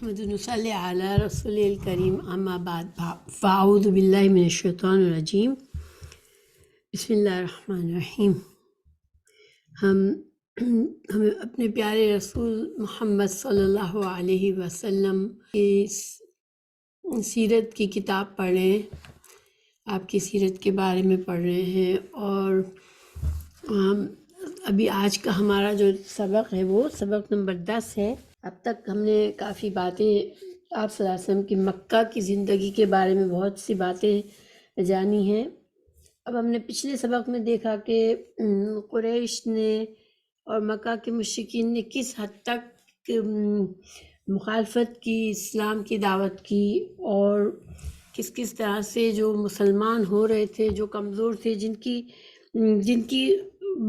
نحمد نصلی علی رسول الکریم اما بعد فاعوذ باللہ من الشیطان الرجیم بسم اللہ الرحمن الرحیم۔ ہمیں اپنے پیارے رسول محمد صلی اللہ علیہ وسلم کی سیرت کی کتاب پڑھ رہے ہیں، آپ کی سیرت کے بارے میں پڑھ رہے ہیں، اور ابھی آج کا ہمارا جو سبق ہے وہ سبق نمبر 10 ہے۔ اب تک ہم نے کافی باتیں آپ صلی اللہ علیہ وسلم کی مکہ کی زندگی کے بارے میں بہت سی باتیں جانی ہیں۔ اب ہم نے پچھلے سبق میں دیکھا کہ قریش نے اور مکہ کے مشرکین نے کس حد تک مخالفت کی، اسلام کی دعوت کی، اور کس کس طرح سے جو مسلمان ہو رہے تھے، جو کمزور تھے، جن کی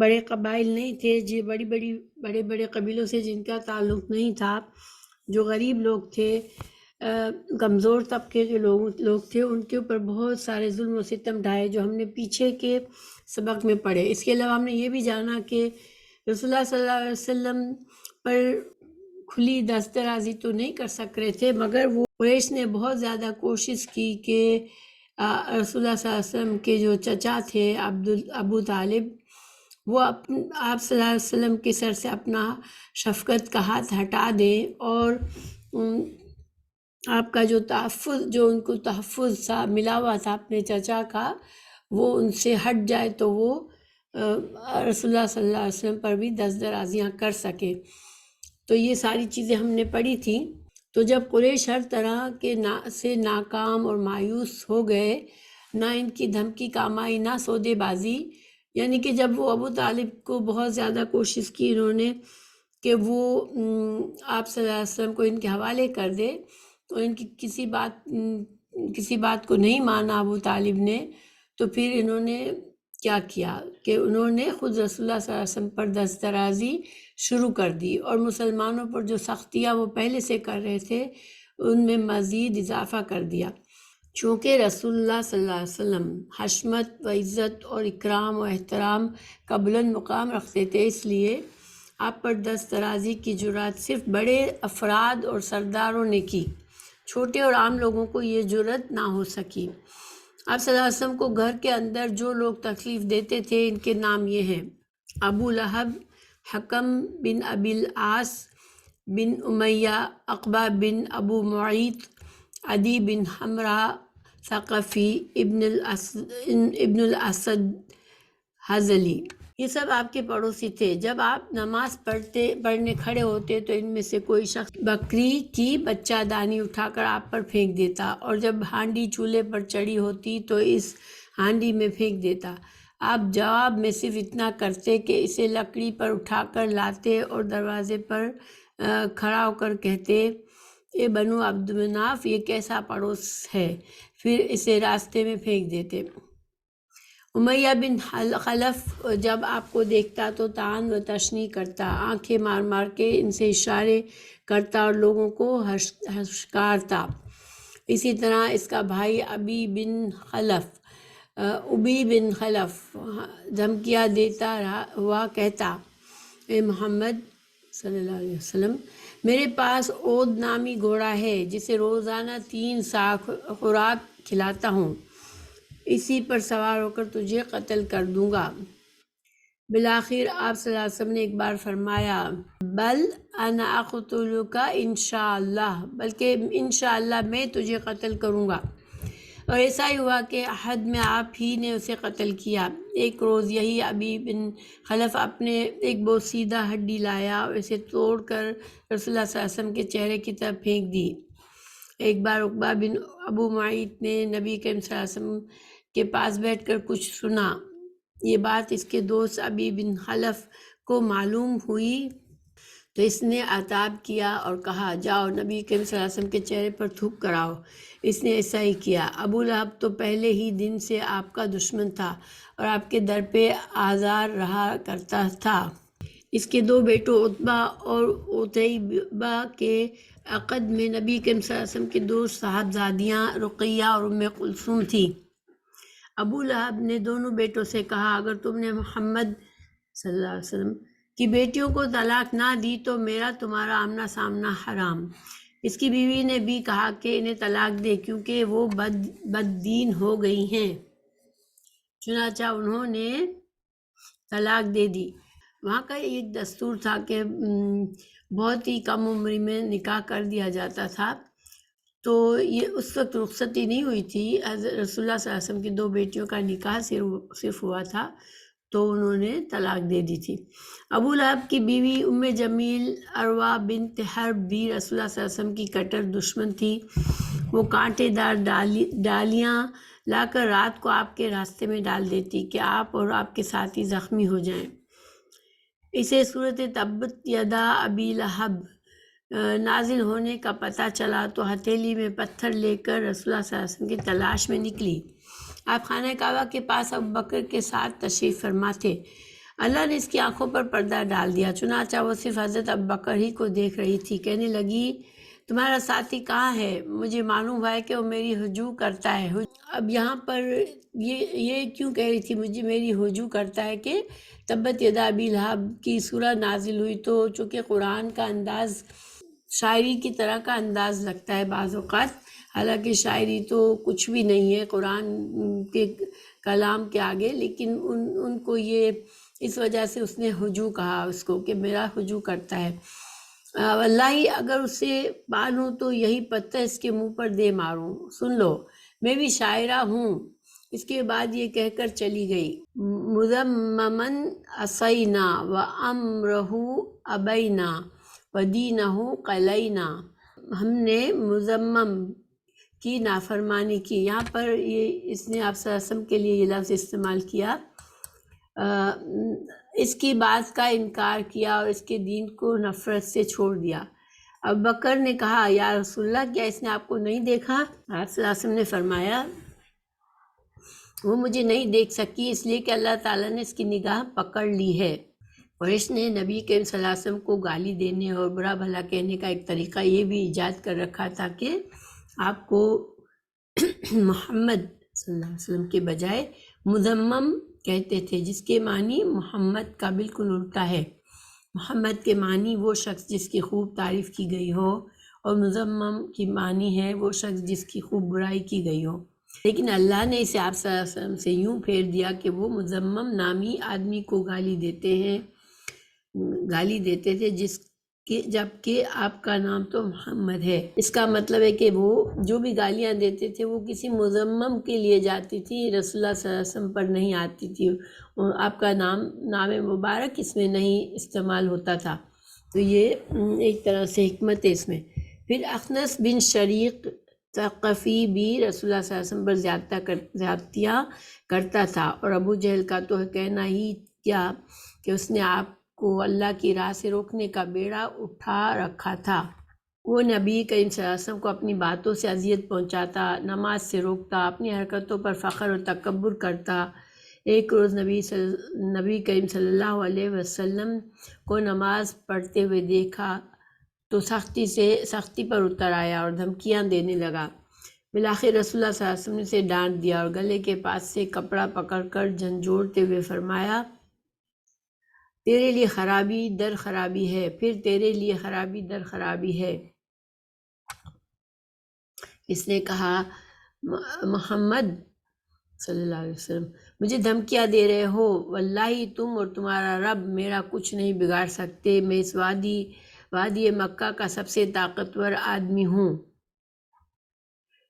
بڑے قبائل نہیں تھے، جو بڑے بڑے قبیلوں سے جن کا تعلق نہیں تھا، جو غریب لوگ تھے، کمزور طبقے کے لوگ تھے، ان کے اوپر بہت سارے ظلم و ستم ڈھائے، جو ہم نے پیچھے کے سبق میں پڑھے۔ اس کے علاوہ ہم نے یہ بھی جانا کہ رسول اللہ صلی اللہ علیہ وسلم پر کھلی دست درازی تو نہیں کر سک رہے تھے، مگر وہ قریش نے بہت زیادہ کوشش کی کہ رسول اللہ صلی اللہ علیہ وسلم کے جو چچا تھے ابو طالب، وہ آپ صلی اللہ علیہ وسلم کے سر سے اپنا شفقت کا ہاتھ ہٹا دیں، اور آپ کا جو تحفظ، جو ان کو تحفظ سا ملا ہوا تھا اپنے چچا کا، وہ ان سے ہٹ جائے تو وہ رسول اللہ صلی اللہ علیہ وسلم پر بھی دست درازیاں کر سکے۔ تو یہ ساری چیزیں ہم نے پڑھی تھیں۔ تو جب قریش ہر طرح کے سے ناکام اور مایوس ہو گئے، نہ ان کی دھمکی کام آئی، نہ سودے بازی، یعنی کہ جب وہ ابو طالب کو بہت زیادہ کوشش کی انہوں نے کہ وہ آپ صلی اللہ علیہ وسلم کو ان کے حوالے کر دے، تو ان کی کسی بات کو نہیں مانا ابو طالب نے، تو پھر انہوں نے کیا کیا کہ انہوں نے خود رسول اللہ صلی اللہ علیہ وسلم پر دست درازی شروع کر دی، اور مسلمانوں پر جو سختیاں وہ پہلے سے کر رہے تھے ان میں مزید اضافہ کر دیا۔ چونکہ رسول اللہ صلی اللہ علیہ وسلم حشمت و عزت اور اکرام و احترام کا بلند مقام رکھتے تھے، اس لیے آپ پر دست درازی کی جرأت صرف بڑے افراد اور سرداروں نے کی، چھوٹے اور عام لوگوں کو یہ جرأت نہ ہو سکی۔ آپ صلی اللہ علیہ وسلم کو گھر کے اندر جو لوگ تکلیف دیتے تھے، ان کے نام یہ ہیں: ابو لہب، حکم بن ابی العاص بن امیہ، عقبہ بن ابو معیط، عدی بن حمرہ ثقفی، ابن الاسد حزلی، یہ سب آپ کے پڑوسی تھے۔ جب آپ نماز پڑھنے کھڑے ہوتے تو ان میں سے کوئی شخص بکری کی بچہ دانی اٹھا کر آپ پر پھینک دیتا، اور جب ہانڈی چولہے پر چڑھی ہوتی تو اس ہانڈی میں پھینک دیتا۔ آپ جواب میں صرف اتنا کرتے کہ اسے لکڑی پر اٹھا کر لاتے اور دروازے پر کھڑا ہو کر کہتے: اے بنو عبد مناف، یہ کیسا پڑوس ہے، پھر اسے راستے میں پھینک دیتے۔ امیہ بن خلف جب آپ کو دیکھتا تو طعن و تشنیع کرتا، آنکھیں مار مار کے ان سے اشارے کرتا اور لوگوں کو ہشکارتا۔ اسی طرح اس کا بھائی ابی بن خلف دھمکیاں دیتا ہوا کہتا: اے محمد صلی اللہ علیہ وسلم، میرے پاس اود نامی گھوڑا ہے جسے روزانہ 3 سا خوراک کھلاتا ہوں، اسی پر سوار ہو کر تجھے قتل کر دوں گا۔ بالآخر آپ صلی اللہ علیہ وسلم نے ایک بار فرمایا: بل انا اقتلک انشاءاللہ، بلکہ انشاءاللہ میں تجھے قتل کروں گا۔ اور ایسا ہی ہوا کہ احد میں آپ ہی نے اسے قتل کیا۔ ایک روز یہی ابی بن خلف اپنے ایک بوسیدہ ہڈی لایا اور اسے توڑ کر رسول اللہ صلی اللہ علیہ وسلم کے چہرے کی طرف پھینک دی۔ ایک بار عقبہ بن ابو معیط نے نبی کریم صلی اللہ علیہ وسلم کے پاس بیٹھ کر کچھ سنا۔ یہ بات اس کے دوست ابی بن خلف کو معلوم ہوئی تو اس نے عتاب کیا اور کہا: جاؤ نبی کریم صلی اللہ علیہ وسلم کے چہرے پر تھوک کر آؤ۔ اس نے ایسا ہی کیا۔ ابو لہب تو پہلے ہی دن سے آپ کا دشمن تھا اور آپ کے در پہ آزار رہا کرتا تھا۔ اس کے 2 بیٹوں عتبہ اور عتیبہ کے عقد میں نبی کریم صلی اللہ علیہ وسلم کی 2 صاحبزادیاں رقیہ اور ام کلثوم تھیں۔ ابو لہب نے دونوں بیٹوں سے کہا: اگر تم نے محمد صلی اللہ علیہ وسلم کی بیٹیوں کو طلاق نہ دی تو میرا تمہارا آمنا سامنا حرام۔ اس کی بیوی نے بھی کہا کہ انہیں طلاق دے کیونکہ وہ بد دین ہو گئی ہیں، چنانچہ انہوں نے طلاق دے دی۔ وہاں کا ایک دستور تھا کہ بہت ہی کم عمری میں نکاح کر دیا جاتا تھا، تو یہ اس وقت رخصتی نہیں ہوئی تھی، حضرت رسول اللہ صلی اللہ علیہ وسلم کی 2 بیٹیوں کا نکاح صرف ہوا تھا، تو انہوں نے طلاق دے دی تھی۔ ابو لہب کی بیوی ام جمیل عروہ بنت حرب بھی رسول اللہ صلی اللہ علیہ وسلم کی کٹر دشمن تھی۔ وہ کانٹے دار ڈالیاں لا کر رات کو آپ کے راستے میں ڈال دیتی کہ آپ اور آپ کے ساتھی زخمی ہو جائیں۔ اسے صورت تبت یدا ابی لہب نازل ہونے کا پتہ چلا تو ہتھیلی میں پتھر لے کر رسول اللہ صلی اللہ علیہ وسلم کی تلاش میں نکلی۔ آپ خانہ کعبہ کے پاس ابو بکر کے ساتھ تشریف فرما تھے۔ اللہ نے اس کی آنکھوں پر پردہ ڈال دیا، چنانچہ وہ صرف حضرت ابو بکر ہی کو دیکھ رہی تھی۔ کہنے لگی، تمہارا ساتھی کہاں ہے؟ مجھے معلوم ہوا ہے کہ وہ میری ہجو کرتا ہے۔ اب یہاں پر یہ کیوں کہہ رہی تھی مجھے میری ہجو کرتا ہے کہ تبت یدا ابی لہب کی سورہ نازل ہوئی، تو چونکہ قرآن کا انداز شاعری کی طرح کا انداز لگتا ہے بعض اوقات، حالانکہ شاعری تو کچھ بھی نہیں ہے قرآن کے کلام کے آگے، لیکن ان کو یہ اس وجہ سے اس نے ہجو کہا اس کو کہ میرا ہجو کرتا ہے۔ واللہ اگر اسے پالوں تو یہی پتھر اس کے منہ پر دے ماروں، سن لو میں بھی شاعرہ ہوں۔ اس کے بعد یہ کہہ کر چلی گئی، مذممن عصینا وامرہ ابینا ودینہ قلینا، ہم نے مذمم کی نافرمانی کی۔ یہاں پر اس نے آپ صلی اللہ علیہ وسلم کے لیے یہ لفظ استعمال کیا، اس کی بات کا انکار کیا اور اس کے دین کو نفرت سے چھوڑ دیا۔ ابو بکر نے کہا، یا رسول اللہ، کیا اس نے آپ کو نہیں دیکھا؟ آپ صلی اللہ علیہ وسلم نے فرمایا، وہ مجھے نہیں دیکھ سکی اس لیے کہ اللہ تعالیٰ نے اس کی نگاہ پکڑ لی ہے۔ قریش نے نبی کریم صلی اللہ علیہ وسلم کو گالی دینے اور برا بھلا کہنے کا ایک طریقہ یہ بھی ایجاد کر رکھا تھا کہ آپ کو محمد صلی اللہ علیہ وسلم کے بجائے مذمم کہتے تھے، جس کے معنی محمد کا بالکل الٹا ہے۔ محمد کے معنی وہ شخص جس کی خوب تعریف کی گئی ہو، اور مذمم کی معنی ہے وہ شخص جس کی خوب برائی کی گئی ہو۔ لیکن اللہ نے اسے آپ صلی اللہ علیہ وسلم سے یوں پھیر دیا کہ وہ مذمم نامی آدمی کو گالی دیتے تھے جبکہ آپ کا نام تو محمد ہے۔ اس کا مطلب ہے کہ وہ جو بھی گالیاں دیتے تھے وہ کسی مذمم کے لیے جاتی تھی، رسول اللہ صلی اللہ علیہ وسلم پر نہیں آتی تھی، آپ کا نام مبارک اس میں نہیں استعمال ہوتا تھا۔ تو یہ ایک طرح سے حکمت ہے اس میں۔ پھر اخنس بن شریق ثقفی بھی رسول اللہ صلی اللہ علیہ وسلم پر زیادتیاں کرتا تھا، اور ابو جہل کا تو کہنا ہی کیا کہ اس نے آپ کو اللہ کی راہ سے روکنے کا بیڑا اٹھا رکھا تھا۔ وہ نبی کریم صلی اللہ علیہ وسلم کو اپنی باتوں سے اذیت پہنچاتا، نماز سے روکتا، اپنی حرکتوں پر فخر و تکبر کرتا۔ ایک روز نبی کریم صلی اللہ علیہ وسلم کو نماز پڑھتے ہوئے دیکھا تو سختی پر اتر آیا اور دھمکیاں دینے لگا۔ بالآخر رسول اللہ صلی اللہ علیہ وسلم نے اسے ڈانٹ دیا اور گلے کے پاس سے کپڑا پکڑ کر جھنجھوڑتے ہوئے فرمایا، تیرے لیے خرابی در خرابی ہے، پھر تیرے لیے خرابی در خرابی ہے۔ اس نے کہا، محمد صلی اللہ علیہ وسلم مجھے دھمکیاں دے رہے ہو، واللہ تم اور تمہارا رب میرا کچھ نہیں بگاڑ سکتے، میں اس وادی مکہ کا سب سے طاقتور آدمی ہوں۔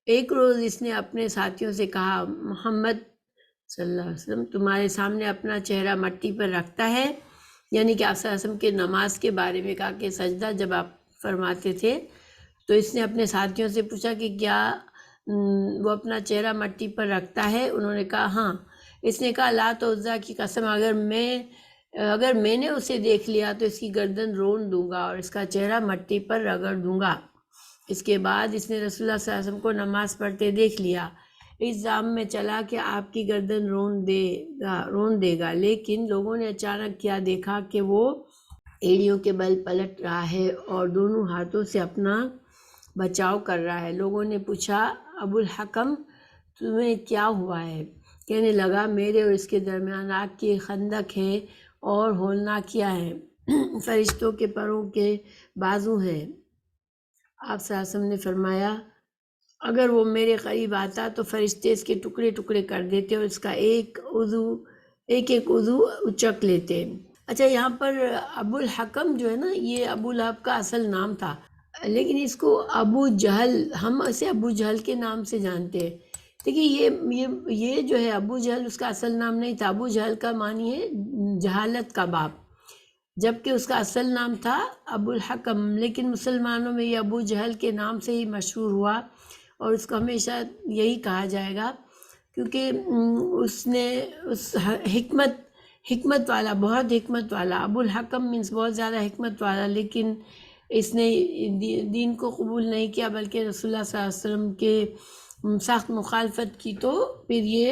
ایک روز اس نے اپنے ساتھیوں سے کہا، محمد صلی اللہ علیہ وسلم تمہارے سامنے اپنا چہرہ مٹی پر رکھتا ہے، یعنی کہ آپ صلی اللہ علیہ وسلم کے نماز کے بارے میں کہا کہ سجدہ جب آپ فرماتے تھے تو اس نے اپنے ساتھیوں سے پوچھا کہ کیا وہ اپنا چہرہ مٹی پر رکھتا ہے؟ انہوں نے کہا ہاں۔ اس نے کہا، لات و عزیٰ کی قسم، اگر میں نے اسے دیکھ لیا تو اس کی گردن رون دوں گا اور اس کا چہرہ مٹی پر رگڑ دوں گا۔ اس کے بعد اس نے رسول اللہ صلی اللہ علیہ وسلم کو نماز پڑھتے دیکھ لیا، اس ذام میں چلا کہ آپ کی گردن رون دے گا، لیکن لوگوں نے اچانک کیا دیکھا کہ وہ ایڑیوں کے بل پلٹ رہا ہے اور دونوں ہاتھوں سے اپنا بچاؤ کر رہا ہے۔ لوگوں نے پوچھا، ابو الحکم تمہیں کیا ہوا ہے؟ کہنے لگا، میرے اور اس کے درمیان آگ کی خندق ہے اور ہولناکیاں ہیں، فرشتوں کے پروں کے بازو ہیں، آپ صلی اللہ علیہ وسلم نے فرمایا اگر وہ میرے قریب آتا تو فرشتے اس کے ٹکڑے ٹکڑے کر دیتے اور اس کا ایک عضو اچک لیتے۔ اچھا، یہاں پر ابو الحکم جو ہے نا، یہ ابو لہب کا اصل نام تھا، لیکن اس کو ابو جہل، ہم اسے ابو جہل کے نام سے جانتے ہیں۔ دیکھیے یہ جو ہے ابو جہل، اس کا اصل نام نہیں تھا۔ ابو جہل کا معنی ہے جہالت کا باپ، جبکہ اس کا اصل نام تھا ابو الحکم، لیکن مسلمانوں میں یہ ابو جہل کے نام سے ہی مشہور ہوا، اور اس کو ہمیشہ یہی کہا جائے گا، کیونکہ اس نے اس حکمت والا، بہت حکمت والا، ابو الحکم مینس بہت زیادہ حکمت والا، لیکن اس نے دین کو قبول نہیں کیا بلکہ رسول اللہ صلی اللہ علیہ وسلم کے سخت مخالفت کی، تو پھر یہ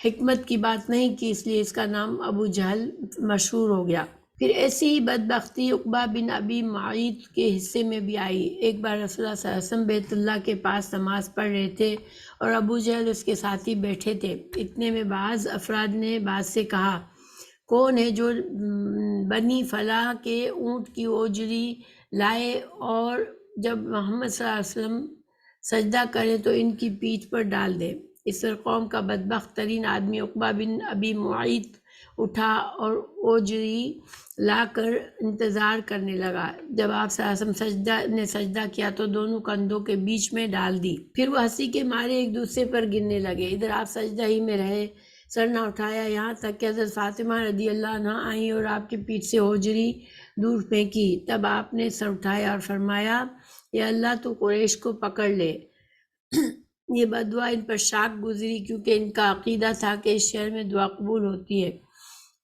حکمت کی بات نہیں کی، اس لیے اس کا نام ابو جہل مشہور ہو گیا۔ پھر ایسی ہی بدبختی عقبہ بن ابی معیط کے حصے میں بھی آئی۔ ایک بار رسول اللہ صلی اللہ علیہ وسلم بیت اللہ کے پاس نماز پڑھ رہے تھے اور ابو جہل اس کے ساتھی بیٹھے تھے۔ اتنے میں بعض افراد نے بعض سے کہا، کون ہے جو بنی فلاں کے اونٹ کی اوجری لائے اور جب محمد صلی اللہ علیہ وسلم سجدہ کریں تو ان کی پیٹھ پر ڈال دے۔ اس پر قوم کا بدبخت ترین آدمی عقبہ بن ابی معیط اٹھا اور اوجری لا کر انتظار کرنے لگا۔ جب آپ صلی اللہ علیہ وسلم نے سجدہ کیا تو دونوں کندھوں کے بیچ میں ڈال دی۔ پھر وہ ہنسی کے مارے ایک دوسرے پر گرنے لگے۔ ادھر آپ سجدہ ہی میں رہے، سر نہ اٹھایا، یہاں تک کہ حضرت فاطمہ رضی اللہ عنہا آئیں اور آپ کی پیٹھ سے اوجری دور پھینکی۔ تب آپ نے سر اٹھایا اور فرمایا، یا اللہ تو قریش کو پکڑ لے۔ یہ بدعا ان پر شاک گزری، کیونکہ ان کا عقیدہ تھا کہ اس شہر میں دعا قبول ہوتی ہے۔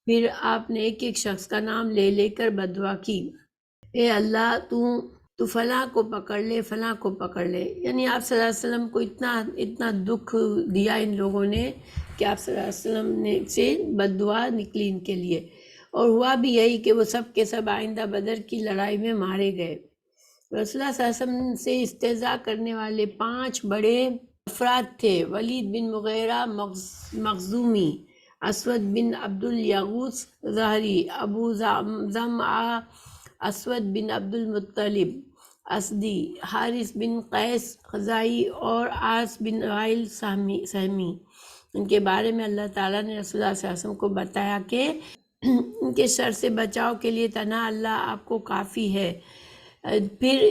پھر آپ نے ایک ایک شخص کا نام لے لے کر بدعا کی، اے اللہ تو فلاں کو پکڑ لے، فلاں کو پکڑ لے۔ یعنی آپ صلی اللہ علیہ وسلم کو اتنا دکھ دیا ان لوگوں نے کہ آپ صلی اللہ علیہ وسلم سے بددعا نکلی ان کے لیے، اور ہوا بھی یہی کہ وہ سب کے سب آئندہ بدر کی لڑائی میں مارے گئے۔ رسول اللہ صلی اللہ علیہ وسلم سے استہزاء کرنے والے 5 بڑے افراد تھے: ولید بن مغیرہ مخزومی، اسود بن عبد الیغوث ظہری، ابو زمعہ اسود بن عبد المطلب اسدی، حارث بن قیس خزائی اور عاص بن وائل سہمی۔ ان کے بارے میں اللہ تعالیٰ نے رسول اللہ صلی اللہ علیہ وسلم کو بتایا کہ ان کے شر سے بچاؤ کے لیے تنہا اللہ آپ کو کافی ہے۔ پھر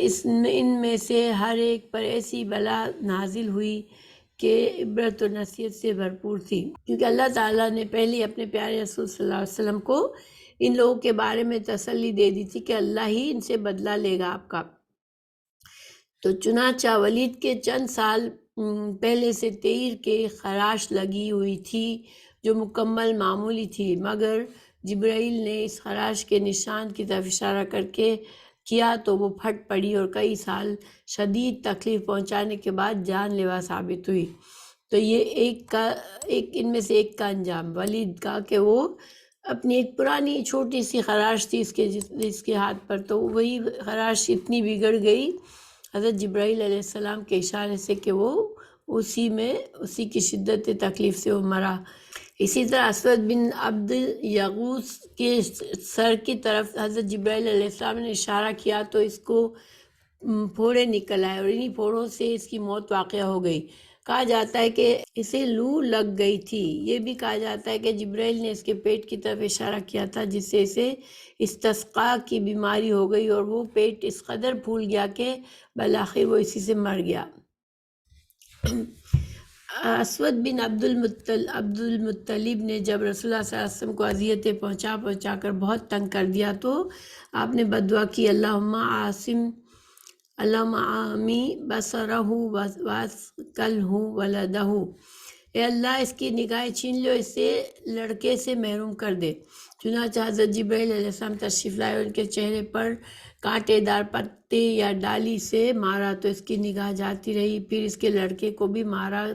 ان میں سے ہر ایک پر ایسی بلا نازل ہوئی کہ عبرت و نصیحت سے بھرپور تھی، کیونکہ اللہ تعالیٰ نے پہلے اپنے پیارے رسول صلی اللہ علیہ وسلم کو ان لوگوں کے بارے میں تسلی دے دی تھی کہ اللہ ہی ان سے بدلہ لے گا آپ کا۔ تو چنانچہ ولید کے چند سال پہلے سے تیر کے خراش لگی ہوئی تھی جو مکمل معمولی تھی، مگر جبرائیل نے اس خراش کے نشان کی طرف اشارہ کر کے کیا تو وہ پھٹ پڑی اور کئی سال شدید تکلیف پہنچانے کے بعد جان لیوا ثابت ہوئی۔ تو یہ ان میں سے ایک کا انجام ولید کا، کہ وہ اپنی ایک پرانی چھوٹی سی خراش تھی اس کے ہاتھ پر، تو وہی خراش اتنی بگڑ گئی حضرت جبرائیل علیہ السلام کے اشارے سے کہ وہ اسی کی شدت تکلیف سے وہ مرا۔ اسی طرح اسود بن عبد الیغوث کے سر کی طرف حضرت جبرائیل علیہ السلام نے اشارہ کیا تو اس کو پھوڑے نکل آئے اور انہی پھوڑوں سے اس کی موت واقع ہو گئی۔ کہا جاتا ہے کہ اسے لو لگ گئی تھی۔ یہ بھی کہا جاتا ہے کہ جبرائیل نے اس کے پیٹ کی طرف اشارہ کیا تھا، جس سے اسے استسقاء کی بیماری ہو گئی اور وہ پیٹ اس قدر پھول گیا کہ بالآخر وہ اسی سے مر گیا۔ اسود بن عبد المطلب نے جب رسول اللہ صلی اللہ علیہ وسلم کو اذیتیں پہنچا کر بہت تنگ کر دیا تو آپ نے بددعا کی، اللہم عامی بصرہ واسکلہ ولدہ، اے اللہ اس کی نگاہیں چھین لو، اسے لڑکے سے محروم کر دے۔ چنانچہ حضرت جبرائیل علیہ السلام تشریف لائے اور ان کے چہرے پر کانٹے دار پتے یا ڈالی سے مارا تو اس کی نگاہ جاتی رہی، پھر اس کے لڑکے کو بھی مارا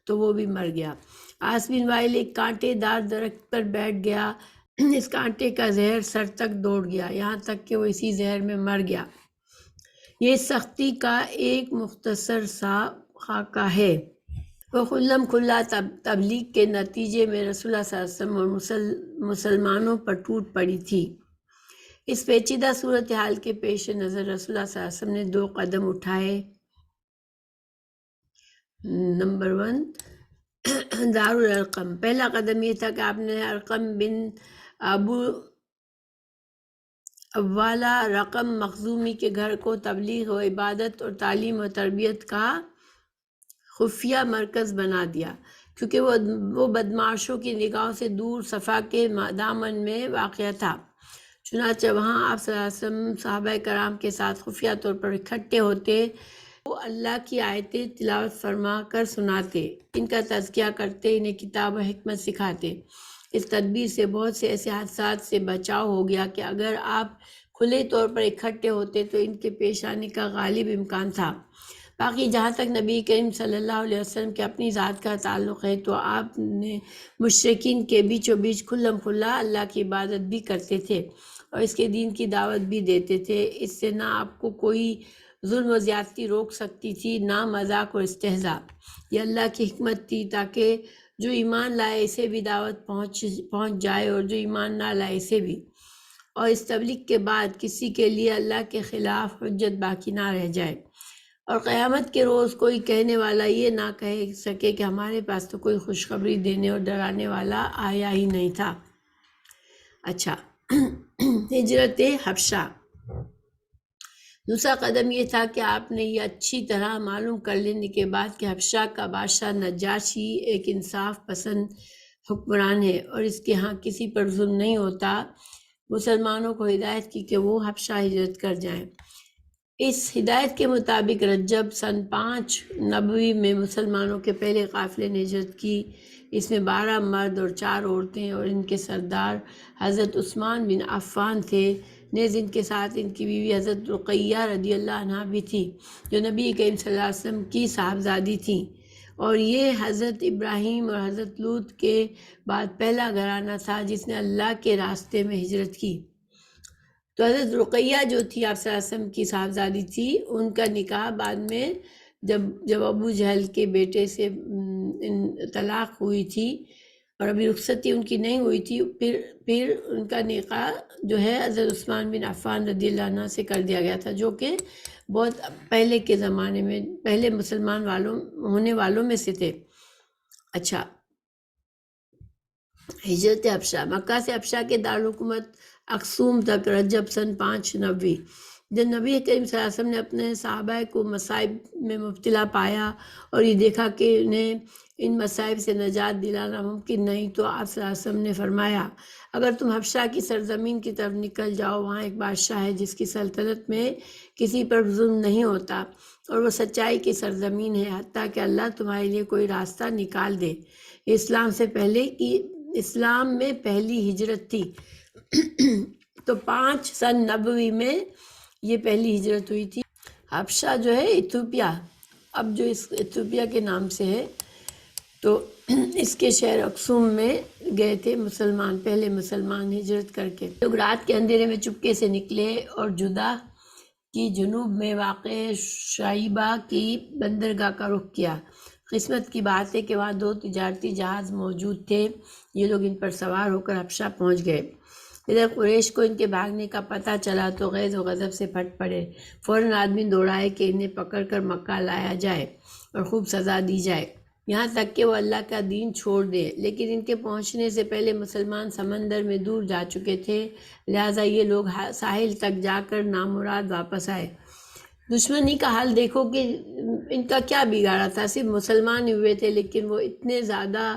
تو وہ بھی مر گیا۔ عاص بن وائل ایک کانٹے دار درخت پر بیٹھ گیا، اس کانٹے کا زہر سر تک دوڑ گیا، یہاں تک کہ وہ اسی زہر میں مر گیا۔ یہ سختی کا ایک مختصر سا خاکہ ہے۔ وہ کھلم کھلا تبلیغ کے نتیجے میں رسول اللہ صلی اللہ علیہ وسلم اور مسلمانوں پر ٹوٹ پڑی تھی۔ اس پیچیدہ صورتحال کے پیش نظر رسول اللہ صلی اللہ علیہ وسلم نے 2 قدم اٹھائے۔ نمبر 1 دارالارقم۔ پہلا قدم یہ تھا کہ آپ نے ارقم بن ابو اوالہ رقم مخزومی کے گھر کو تبلیغ و عبادت اور تعلیم و تربیت کا خفیہ مرکز بنا دیا، کیونکہ وہ بدمعاشوں کی نگاہوں سے دور صفا کے دامن میں واقع تھا۔ چنانچہ وہاں آپ صلی اللہ علیہ وسلم صحابہ کرام کے ساتھ خفیہ طور پر اکٹھے ہوتے، وہ اللہ کی آیتیں تلاوت فرما کر سناتے، ان کا تزکیہ کرتے، انہیں کتاب و حکمت سکھاتے۔ اس تدبیر سے بہت سے ایسے حادثات سے بچاؤ ہو گیا کہ اگر آپ کھلے طور پر اکٹھے ہوتے تو ان کے پیش آنے کا غالب امکان تھا۔ باقی جہاں تک نبی کریم صلی اللہ علیہ وسلم کے اپنی ذات کا تعلق ہے تو آپ نے مشرکین کے بیچ و بیچ کھلم کھلا اللہ کی عبادت بھی کرتے تھے اور اس کے دین کی دعوت بھی دیتے تھے۔ اس سے نہ آپ کو کوئی ظلم و زیادتی روک سکتی تھی، نہ مذاق اور استہزاء۔ یہ اللہ کی حکمت تھی تاکہ جو ایمان لائے اسے بھی دعوت پہنچ جائے اور جو ایمان نہ لائے اسے بھی، اور اس تبلیغ کے بعد کسی کے لیے اللہ کے خلاف حجت باقی نہ رہ جائے، اور قیامت کے روز کوئی کہنے والا یہ نہ کہہ سکے کہ ہمارے پاس تو کوئی خوشخبری دینے اور ڈرانے والا آیا ہی نہیں تھا۔ اچھا، ہجرت حبشہ۔ دوسرا قدم یہ تھا کہ آپ نے یہ اچھی طرح معلوم کر لینے کے بعد کہ حبشہ کا بادشاہ نجاشی ایک انصاف پسند حکمران ہے اور اس کے ہاں کسی پر ظلم نہیں ہوتا، مسلمانوں کو ہدایت کی کہ وہ حبشہ ہجرت کر جائیں۔ اس ہدایت کے مطابق رجب سن 5 نبوی میں مسلمانوں کے پہلے قافلے نے ہجرت کی۔ اس میں 12 مرد اور 4 عورتیں اور ان کے سردار حضرت عثمان بن عفان تھے، نیز ان کے ساتھ ان کی بیوی حضرت رقیہ رضی اللہ عنہا بھی تھی، جو نبی کریم صلی اللہ علیہ وسلم کی صاحبزادی تھیں، اور یہ حضرت ابراہیم اور حضرت لوط کے بعد پہلا گھرانہ تھا جس نے اللہ کے راستے میں ہجرت کی۔ تو حضرت رقیہ جو تھی آپ صلی اللہ علیہ وسلم کی صاحبزادی تھی، ان کا نکاح بعد میں جب ابو جہل کے بیٹے سے طلاق ہوئی تھی اور ابھی رخصتی ان کی نہیں ہوئی تھی، پھر ان کا نکاح جو ہے حضرت عثمان بن عفان رضی اللہ عنہ سے کر دیا گیا تھا، جو کہ بہت پہلے کے زمانے میں پہلے مسلمان ہونے والوں میں سے تھے۔ اچھا، ہجرت حبشہ۔ مکہ سے حبشہ کے دارالحکومت اکسوم تک رجب سن 5 نبوی۔ جب نبی کریم صلی اللہ علیہ وسلم نے اپنے صحابہ کو مصائب میں مبتلا پایا اور یہ دیکھا کہ انہیں ان مصائب سے نجات دلانا ممکن نہیں، تو آپ صلی اللہ علیہ وسلم نے فرمایا، اگر تم حبشہ کی سرزمین کی طرف نکل جاؤ، وہاں ایک بادشاہ ہے جس کی سلطنت میں کسی پر ظلم نہیں ہوتا اور وہ سچائی کی سرزمین ہے، حتیٰ کہ اللہ تمہارے لیے کوئی راستہ نکال دے۔ اسلام میں پہلی ہجرت تھی۔ تو 5 سن نبوی میں یہ پہلی ہجرت ہوئی تھی۔ حبشہ جو ہے ایتھوپیا، اب جو اس ایتھوپیا کے نام سے ہے، تو اس کے شہر اکسوم میں گئے تھے پہلے مسلمان ہجرت کر کے۔ لوگ رات کے اندھیرے میں چپکے سے نکلے اور جدہ کی جنوب میں واقع شعیبہ کی بندرگاہ کا رخ کیا۔ قسمت کی بات ہے کہ وہاں 2 تجارتی جہاز موجود تھے، یہ لوگ ان پر سوار ہو کر حبشہ پہنچ گئے۔ ادھر قریش کو ان کے بھاگنے کا پتہ چلا تو غیظ و غضب سے پھٹ پڑے، فوراً آدمی دوڑائے کہ انہیں پکڑ کر مکہ لایا جائے اور خوب سزا دی جائے، یہاں تک کہ وہ اللہ کا دین چھوڑ دیں، لیکن ان کے پہنچنے سے پہلے مسلمان سمندر میں دور جا چکے تھے، لہٰذا یہ لوگ ساحل تک جا کر نامراد واپس آئے۔ دشمنی کا حال دیکھو کہ ان کا کیا بگاڑا تھا، صرف مسلمان ہی ہوئے تھے، لیکن وہ اتنے زیادہ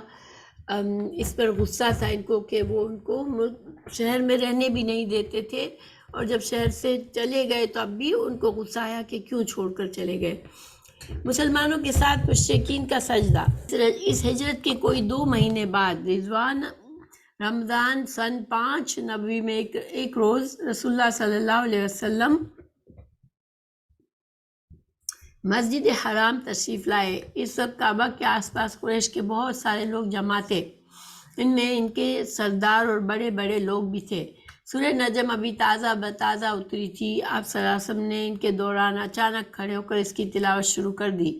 اس پر غصہ تھا ان کو کہ وہ ان کو شہر میں رہنے بھی نہیں دیتے تھے، اور جب شہر سے چلے گئے تو اب بھی ان کو غصہ آیا کہ کیوں چھوڑ کر چلے گئے۔ مسلمانوں کے ساتھ مشرکین کا سجدہ۔ اس ہجرت کے کوئی 2 مہینے بعد رمضان سن 5 نبوی میں ایک روز رسول اللہ صلی اللہ علیہ وسلم مسجد حرام تشریف لائے۔ اس وقت کعبہ کے آس پاس قریش کے بہت سارے لوگ جمع تھے، ان میں ان کے سردار اور بڑے بڑے لوگ بھی تھے۔ سورہ نجم ابھی تازہ بتازہ اتری تھی، آپ صلی اللہ علیہ وسلم نے ان کے دوران اچانک کھڑے ہو کر اس کی تلاوت شروع کر دی۔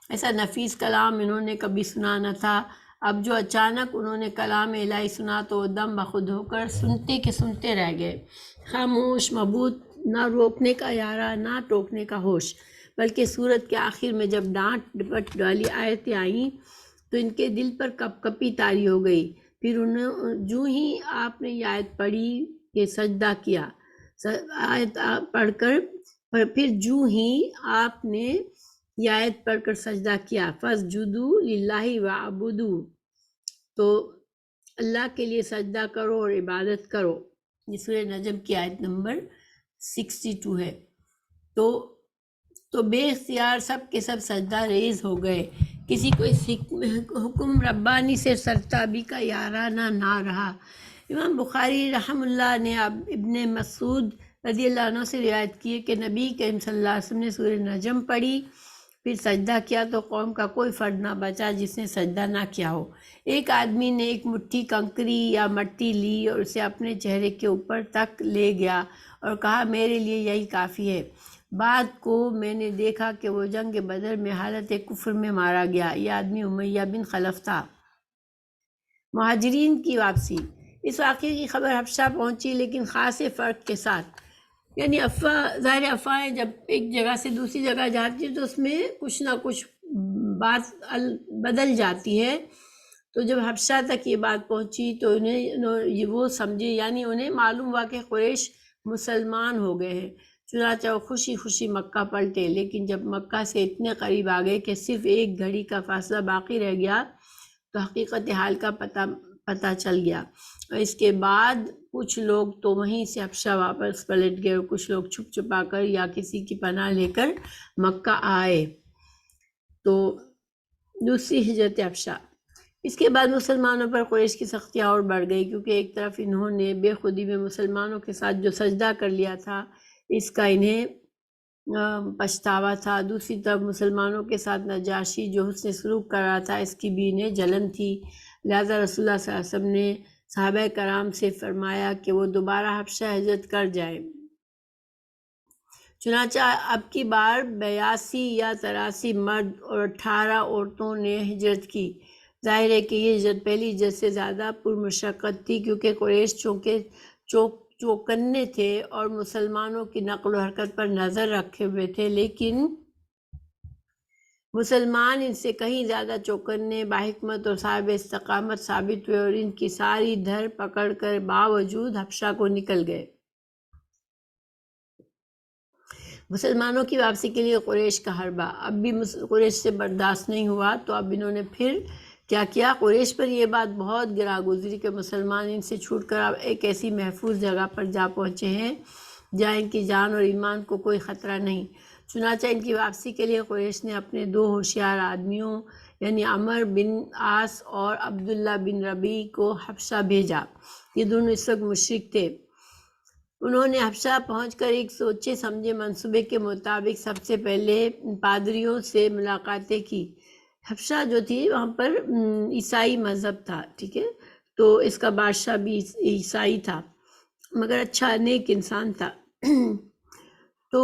ایسا نفیس کلام انہوں نے کبھی سنا نہ تھا۔ اب جو اچانک انہوں نے کلام الہی سنا تو وہ دم بخود ہو کر سنتے کے سنتے رہ گئے، خاموش، مبہوت، نہ روکنے کا ارادہ نہ ٹوکنے کا ہوش۔ بلکہ سورت کے آخر میں جب ڈانٹ ڈپٹ والی آیتیں آئیں تو ان کے دل پر کپ کپی طاری ہو گئی۔ پھر جو ہی آپ نے یہ آیت پڑھی کہ سجدہ کیا، آیت پڑھ کر پھر جو ہی آپ نے یہ آیت پڑھ کر سجدہ کیا، فَاسْجُدُوا لِلَّهِ وَاعْبُدُوا، تو اللہ کے لیے سجدہ کرو اور عبادت کرو۔ یہ سورہ نجم کی آیت نمبر 62 ہے۔ تو بے اختیار سب کے سب سجدہ ریز ہو گئے، کسی کو اس حکم ربانی سے سرتابی کا یارانہ نہ رہا۔ امام بخاری رحم اللہ نے ابن مسعود رضی اللہ عنہ سے روایت کی ہے کہ نبی کریم صلی اللہ علیہ وسلم نے سورہ نجم پڑھی، پھر سجدہ کیا تو قوم کا کوئی فرد نہ بچا جس نے سجدہ نہ کیا ہو۔ ایک آدمی نے ایک مٹھی کنکری یا مٹی لی اور اسے اپنے چہرے کے اوپر تک لے گیا اور کہا میرے لیے یہی کافی ہے۔ بعد کو میں نے دیکھا کہ وہ جنگ بدر میں حالت کفر میں مارا گیا۔ یہ آدمی امیہ بن خلف تھا۔ مہاجرین کی واپسی۔ اس واقعے کی خبر حبشہ پہنچی، لیکن خاصے فرق کے ساتھ، یعنی ظاہر افواہیں جب ایک جگہ سے دوسری جگہ جاتی ہے تو اس میں کچھ نہ کچھ بات بدل جاتی ہے۔ تو جب حبشہ تک یہ بات پہنچی تو وہ سمجھے، یعنی انہیں معلوم ہوا کہ قریش مسلمان ہو گئے ہیں، چنانچہ وہ خوشی خوشی مکہ پلٹے۔ لیکن جب مکہ سے اتنے قریب آ گئے کہ صرف ایک گھڑی کا فاصلہ باقی رہ گیا تو حقیقت حال کا پتہ چل گیا، اور اس کے بعد کچھ لوگ تو وہیں سے حبشہ واپس پلٹ گئے اور کچھ لوگ چھپ چھپا کر یا کسی کی پناہ لے کر مکہ آئے۔ تو دوسری ہجرت حبشہ۔ اس کے بعد مسلمانوں پر قریش کی سختیاں اور بڑھ گئی، کیونکہ ایک طرف انہوں نے بے خودی میں مسلمانوں کے ساتھ جو سجدہ کر لیا تھا اس کا انہیں پچھتاوا تھا، دوسری طرف مسلمانوں کے ساتھ نجاشی جو حسن سلوک کر رہا تھا اس کی بھی انہیں جلن تھی۔ لہٰذا رسول اللہ صلی اللہ علیہ وسلم نے صحابہ کرام سے فرمایا کہ وہ دوبارہ حبشہ ہجرت کر جائیں۔ چنانچہ اب کی بار 82 یا 83 مرد اور 18 عورتوں نے ہجرت کی۔ ظاہر ہے کہ یہ ہجرت پہلی ہجرت سے زیادہ پرمشقت تھی، کیونکہ قریش چوکنے تھے اور مسلمانوں کی نقل و حرکت پر نظر رکھے ہوئے تھے، لیکن مسلمان ان سے کہیں زیادہ چوکنے، باحکمت اور صاحب استقامت ثابت ہوئے اور ان کی ساری دھر پکڑ کر باوجود حبشہ کو نکل گئے۔ مسلمانوں کی واپسی کے لیے قریش کا حربہ۔ اب بھی قریش سے برداشت نہیں ہوا تو اب انہوں نے پھر کیا کیا، قریش پر یہ بات بہت گراں گزری کہ مسلمان ان سے چھوٹ کر اب ایک ایسی محفوظ جگہ پر جا پہنچے ہیں جہاں ان کی جان اور ایمان کو کوئی خطرہ نہیں۔ چنانچہ ان کی واپسی کے لیے قریش نے اپنے 2 ہوشیار آدمیوں یعنی عمر بن عاص اور عبداللہ بن ربیع کو حبشہ بھیجا۔ یہ دونوں اس وقت مشرک تھے۔ انہوں نے حبشہ پہنچ کر ایک سوچے سمجھے منصوبے کے مطابق سب سے پہلے پادریوں سے ملاقاتیں کی۔ حبشہ جو تھی وہاں پر عیسائی مذہب تھا، ٹھیک ہے، تو اس کا بادشاہ بھی عیسائی تھا مگر اچھا نیک انسان تھا۔ تو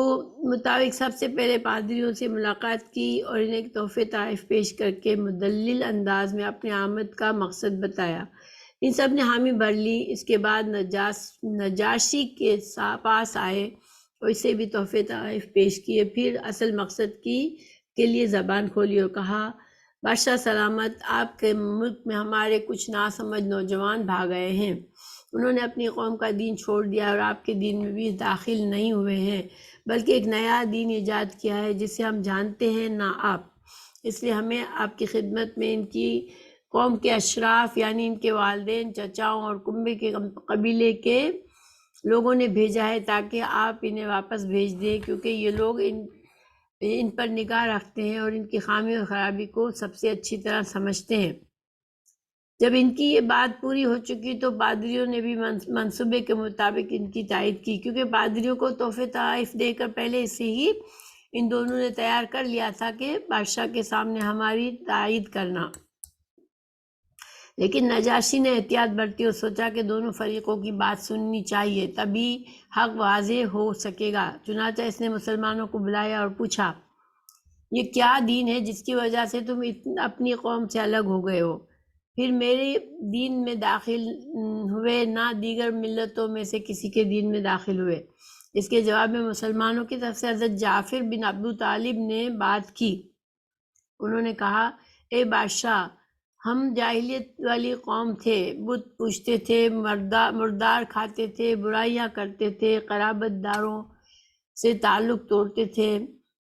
مطابق سب سے پہلے پادریوں سے ملاقات کی اور انہیں تحفے تحائف پیش کر کے مدلل انداز میں اپنے آمد کا مقصد بتایا۔ ان سب نے حامی بھر لی۔ اس کے بعد نجاشی کے پاس آئے اور اسے بھی تحفے تحائف پیش کیے، پھر اصل مقصد کے لیے زبان کھولی اور کہا بادشاہ سلامت، آپ کے ملک میں ہمارے کچھ ناسمجھ نوجوان بھاگ گئے ہیں، انہوں نے اپنی قوم کا دین چھوڑ دیا اور آپ کے دین میں بھی داخل نہیں ہوئے ہیں، بلکہ ایک نیا دین ایجاد کیا ہے جسے ہم جانتے ہیں نہ آپ، اس لیے ہمیں آپ کی خدمت میں ان کی قوم کے اشراف یعنی ان کے والدین، چچاؤں اور کنبے کے قبیلے کے لوگوں نے بھیجا ہے تاکہ آپ انہیں واپس بھیج دیں، کیونکہ یہ لوگ ان پر نگاہ رکھتے ہیں اور ان کی خامی اور خرابی کو سب سے اچھی طرح سمجھتے ہیں۔ جب ان کی یہ بات پوری ہو چکی تو پادریوں نے بھی منصوبے کے مطابق ان کی تائید کی، کیونکہ پادریوں کو تحفے تحائف دے کر پہلے سے ہی ان دونوں نے تیار کر لیا تھا کہ بادشاہ کے سامنے ہماری تائید کرنا۔ لیکن نجاشی نے احتیاط برتی اور سوچا کہ دونوں فریقوں کی بات سننی چاہیے، تبھی حق واضح ہو سکے گا۔ چنانچہ اس نے مسلمانوں کو بلایا اور پوچھا یہ کیا دین ہے جس کی وجہ سے تم اپنی قوم سے الگ ہو گئے ہو؟ پھر میرے دین میں داخل ہوئے، نہ دیگر ملتوں میں سے کسی کے دین میں داخل ہوئے۔ اس کے جواب میں مسلمانوں کی طرف سے حضرت جعفر بن ابو طالب نے بات کی۔ انہوں نے کہا، اے بادشاہ، ہم جاہلیت والی قوم تھے، بت پوجتے تھے، مردار کھاتے تھے، برائیاں کرتے تھے، قرابت داروں سے تعلق توڑتے تھے،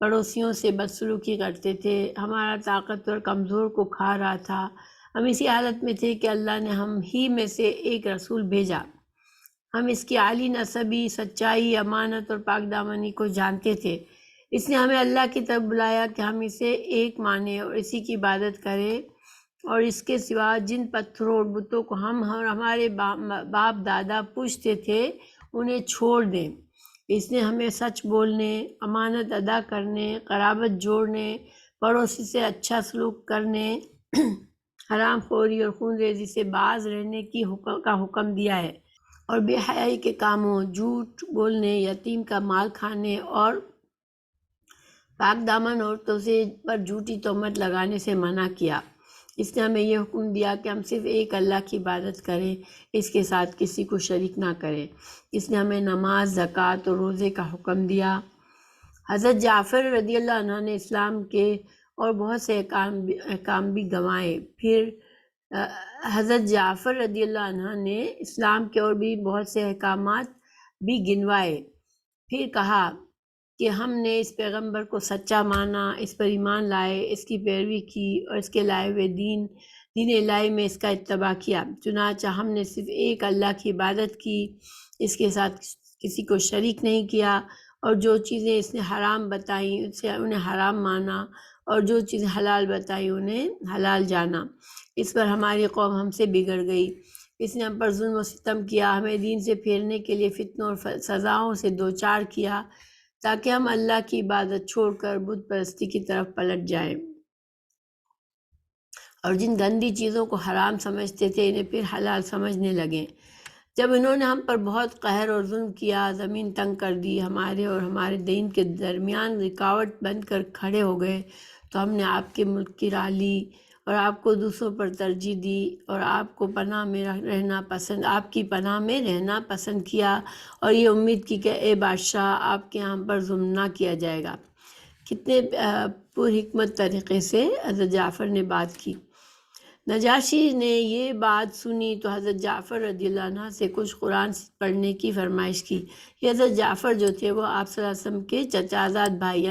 پڑوسیوں سے بدسلوکی کرتے تھے، ہمارا طاقتور کمزور کو کھا رہا تھا۔ ہم اسی حالت میں تھے کہ اللہ نے ہم ہی میں سے ایک رسول بھیجا۔ ہم اس کی عالی نسبی، سچائی، امانت اور پاک دامنی کو جانتے تھے۔ اس نے ہمیں اللہ کی طرف بلایا کہ ہم اسے ایک مانیں اور اسی کی عبادت کریں، اور اس کے سوا جن پتھروں اور بتوں کو ہم اور ہمارے باپ دادا پوجتے تھے انہیں چھوڑ دیں۔ اس نے ہمیں سچ بولنے، امانت ادا کرنے، قرابت جوڑنے، پڑوسی سے اچھا سلوک کرنے، حرام خوری اور خون ریزی سے باز رہنے کا حکم دیا ہے، اور بے حیائی کے کاموں، جھوٹ بولنے، یتیم کا مال کھانے اور پاک دامن عورتوں پر جھوٹی تہمت لگانے سے منع کیا۔ اس نے ہمیں یہ حکم دیا کہ ہم صرف ایک اللہ کی عبادت کریں، اس کے ساتھ کسی کو شریک نہ کریں۔ اس نے ہمیں نماز، زکوٰۃ اور روزے کا حکم دیا۔ حضرت جعفر رضی اللہ عنہ نے اسلام کے اور بہت سے احکام بھی گنوائے۔ پھر حضرت جعفر رضی اللہ عنہ نے اسلام کے اور بھی بہت سے احکامات بھی گنوائے۔ پھر کہا کہ ہم نے اس پیغمبر کو سچا مانا، اس پر ایمان لائے، اس کی پیروی کی اور اس کے لائے ہوئے دین الہی میں اس کا اتباع کیا۔ چنانچہ ہم نے صرف ایک اللہ کی عبادت کی، اس کے ساتھ کسی کو شریک نہیں کیا، اور جو چیزیں اس نے حرام بتائیں انہیں حرام مانا، اور جو چیزیں حلال بتائیں انہیں حلال جانا۔ اس پر ہماری قوم ہم سے بگڑ گئی۔ اس نے ہم پر ظلم و ستم کیا، ہمیں دین سے پھیرنے کے لیے فتنوں اور سزاؤں سے دوچار کیا، تاکہ ہم اللہ کی عبادت چھوڑ کر بت پرستی کی طرف پلٹ جائیں، اور جن گندی چیزوں کو حرام سمجھتے تھے انہیں پھر حلال سمجھنے لگیں۔ جب انہوں نے ہم پر بہت قہر اور ظلم کیا، زمین تنگ کر دی، ہمارے اور ہمارے دین کے درمیان رکاوٹ بن کر کھڑے ہو گئے، تو ہم نے آپ کے ملک کی راہ لی اور آپ کو دوسروں پر ترجیح دی، اور آپ کی پناہ میں رہنا پسند کیا، اور یہ امید کی کہ اے بادشاہ، آپ کے ہم پر ظلم نہ کیا جائے گا۔ کتنے پرحکمت طریقے سے حضرت جعفر نے بات کی۔ نجاشی نے یہ بات سنی تو حضرت جعفر رضی اللہ عنہ سے کچھ قرآن پڑھنے کی فرمائش کی۔ یہ حضرت جعفر جو تھے وہ آپ صلی اللہ علیہ وسلم کے چچازاد بھائی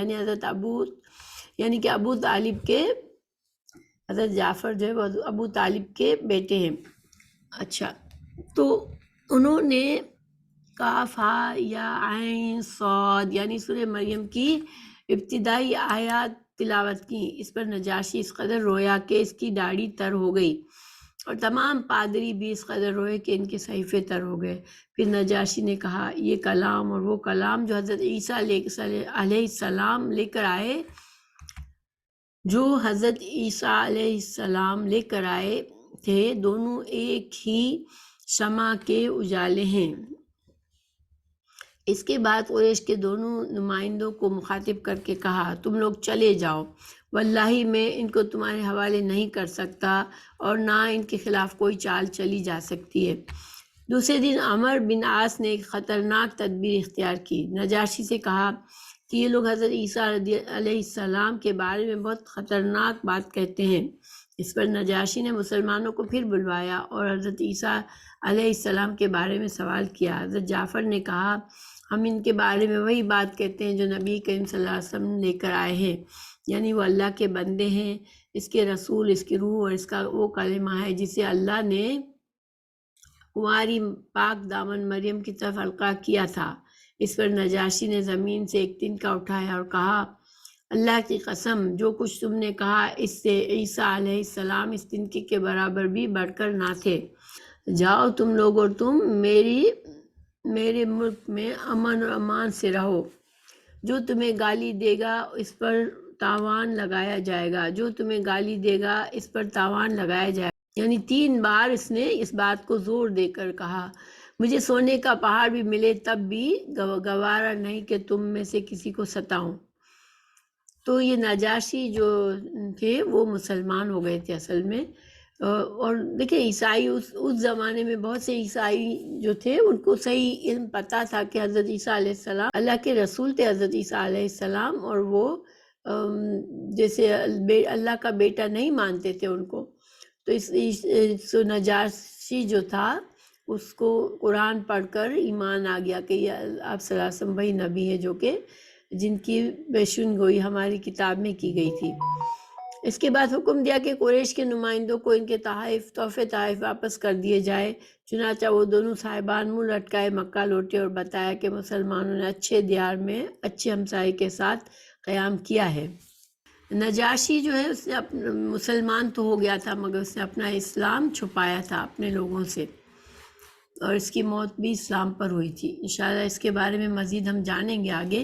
حضرت جعفر جو ہے وہ ابو طالب کے بیٹے ہیں۔ اچھا، تو انہوں نے کاف ہا یا عین صاد یعنی سورہ مریم کی ابتدائی آیات تلاوت کی۔ اس پر نجاشی اس قدر رویا کہ اس کی داڑھی تر ہو گئی، اور تمام پادری بھی اس قدر روئے کہ ان کے صحیفے تر ہو گئے۔ پھر نجاشی نے کہا، یہ کلام اور وہ کلام جو حضرت عیسیٰ علیہ السلام لے کر آئے تھے، دونوں ایک ہی شمع کے اجالے ہیں۔ اس کے بعد قریش کے دونوں نمائندوں کو مخاطب کر کے کہا، تم لوگ چلے جاؤ، واللہ میں ان کو تمہارے حوالے نہیں کر سکتا، اور نہ ان کے خلاف کوئی چال چلی جا سکتی ہے۔ دوسرے دن عمر بن عاص نے ایک خطرناک تدبیر اختیار کی۔ نجاشی سے کہا کہ یہ لوگ حضرت عیسیٰ علیہ السلام کے بارے میں بہت خطرناک بات کہتے ہیں۔ اس پر نجاشی نے مسلمانوں کو پھر بلوایا اور حضرت عیسیٰ علیہ السلام کے بارے میں سوال کیا۔ حضرت جعفر نے کہا، ہم ان کے بارے میں وہی بات کہتے ہیں جو نبی کریم صلی اللہ علیہ وسلم لے کر آئے ہیں، یعنی وہ اللہ کے بندے ہیں، اس کے رسول، اس کی روح اور اس کا وہ کلمہ ہے جسے اللہ نے ہماری پاک دامن مریم کی طرف القاء کیا تھا۔ اس پر نجاشی نے زمین سے ایک تنکا اٹھایا اور کہا، اللہ کی قسم، جو کچھ تم نے کہا اس سے عیسیٰ علیہ السلام اس تنکے کے برابر بھی بڑھ کر نہ تھے۔ جاؤ تم لوگ اور تم میرے ملک میں امن اور امان سے رہو۔ جو تمہیں گالی دے گا اس پر تاوان لگایا جائے گا، جو تمہیں گالی دے گا اس پر تاوان لگایا جائے گا۔ یعنی 3 بار اس نے اس بات کو زور دے کر کہا۔ مجھے سونے کا پہاڑ بھی ملے تب بھی گوارا نہیں کہ تم میں سے کسی کو ستاؤں۔ تو یہ نجاشی جو تھے وہ مسلمان ہو گئے تھے اصل میں، اور دیکھیں عیسائی اس زمانے میں بہت سے عیسائی جو تھے ان کو صحیح علم پتہ تھا کہ حضرت عیسیٰ علیہ السلام اللہ کے رسول تھے، حضرت عیسیٰ علیہ السلام، اور وہ جیسے اللہ کا بیٹا نہیں مانتے تھے ان کو. تو سو نجاشی جو تھا اس کو قرآن پڑھ کر ایمان آ گیا کہ یہ آپ صلی اللہ علیہ وسلم وہی نبی ہے جو کہ جن کی پیشن گوئی ہماری کتاب میں کی گئی تھی. اس کے بعد حکم دیا کہ قریش کے نمائندوں کو ان کے تحفے تحائف واپس کر دیے جائے. چنانچہ وہ دونوں صاحبان منہ لٹکائے مکہ لوٹے اور بتایا کہ مسلمانوں نے اچھے دیار میں اچھے ہمسائے کے ساتھ قیام کیا ہے. نجاشی جو ہے اس نے مسلمان تو ہو گیا تھا مگر اس نے اپنا اسلام چھپایا تھا اپنے لوگوں سے، اور اس کی موت بھی اسلام پر ہوئی تھی. انشاءاللہ اس کے بارے میں مزید ہم جانیں گے آگے.